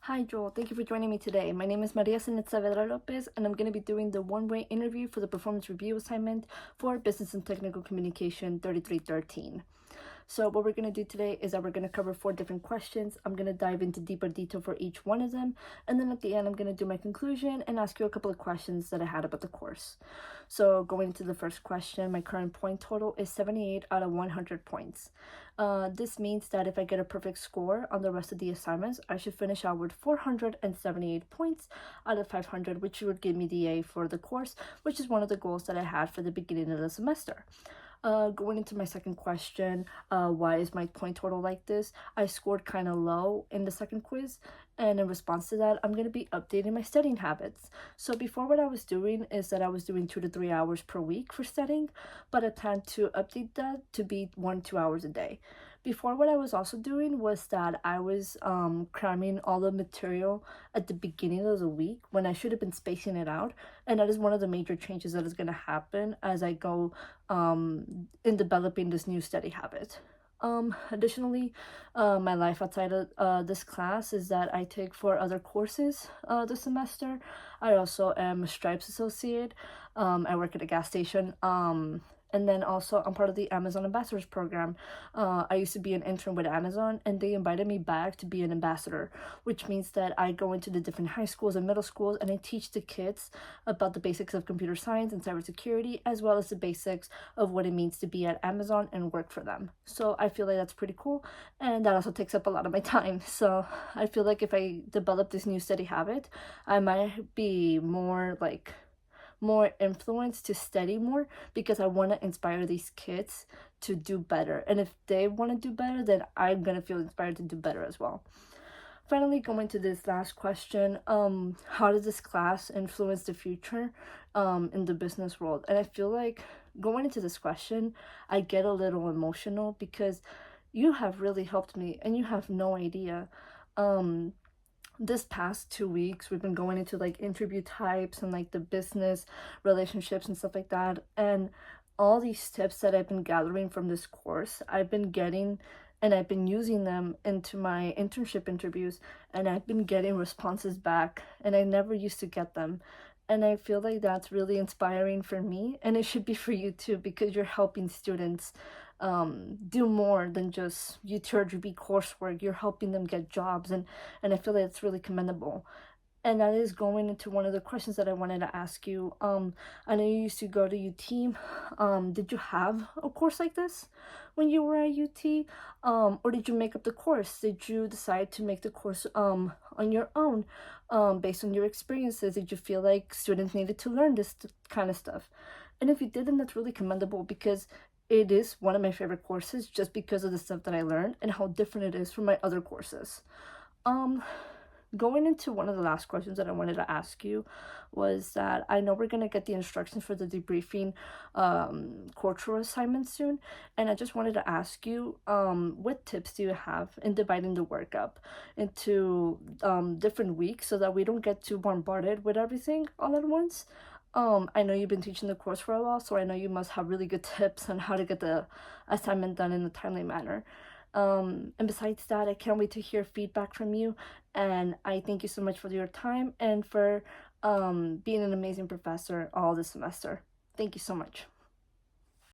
Hi Joel, thank you for joining me today. My name is Maria Zenit Saavedra Lopez, and I'm going to be doing the one-way interview for the performance review assignment for Business and Technical Communication 3313. So what we're going to do today is that we're going to cover 4 different questions. I'm going to dive into deeper detail for each one of them, and then at the end I'm going to do my conclusion and ask you a couple of questions that I had about the course. So going to the first question, my current point total is 78 out of 100 points. This means that if I get a perfect score on the rest of the assignments, I should finish out with 478 points out of 500, which would give me the A for the course, which is one of the goals that I had for the beginning of the semester. Going into my second question, why is my point total like this? I scored kind of low in the second quiz, and in response to that, I'm going to be updating my studying habits. So before, what I was doing is that I was doing 2 to 3 hours per week for studying, but I plan to update that to be 1 to 2 hours a day. Before, what I was also doing was that I was cramming all the material at the beginning of the week when I should have been spacing it out, and that is one of the major changes that is going to happen as I go in developing this new study habit. Additionally, my life outside of this class is that I take 4 other courses this semester. I also am a Stripes associate. I work at a gas station. And then also I'm part of the Amazon Ambassadors Program. I used to be an intern with Amazon, and they invited me back to be an ambassador, which means that I go into the different high schools and middle schools, and I teach the kids about the basics of computer science and cybersecurity, as well as the basics of what it means to be at Amazon and work for them. So I feel like that's pretty cool, and that also takes up a lot of my time. So I feel like if I develop this new study habit, I might be more influenced to study more, because I want to inspire these kids to do better. And if they want to do better, then I'm going to feel inspired to do better as well. Finally, going to this last question, how does this class influence the future in the business world? And I feel like going into this question, I get a little emotional because you have really helped me, and you have no idea. This past 2 weeks we've been going into like interview types and like the business relationships and stuff like that, and all these tips that I've been gathering from this course I've been getting, and I've been using them into my internship interviews, and I've been getting responses back, and I never used to get them. And I feel like that's really inspiring for me, and it should be for you too, because you're helping students do more than just UTRGB coursework. You're helping them get jobs, and I feel like it's really commendable. And that is going into one of the questions that I wanted to ask you. I know you used to go to UT. Did you have a course like this when you were at UT? Or did you make up the course? Did you decide to make the course on your own, based on your experiences? Did you feel like students needed to learn this kind of stuff? And if you did, then that's really commendable, because it is one of my favorite courses just because of the stuff that I learned and how different it is from my other courses. Going into one of the last questions that I wanted to ask you was that I know we're going to get the instructions for the debriefing cultural assignment soon, and I just wanted to ask you, what tips do you have in dividing the work up into different weeks so that we don't get too bombarded with everything all at once? I know you've been teaching the course for a while, so I know you must have really good tips on how to get the assignment done in a timely manner. And besides that, I can't wait to hear feedback from you, and I thank you so much for your time and for being an amazing professor all this semester. Thank you so much.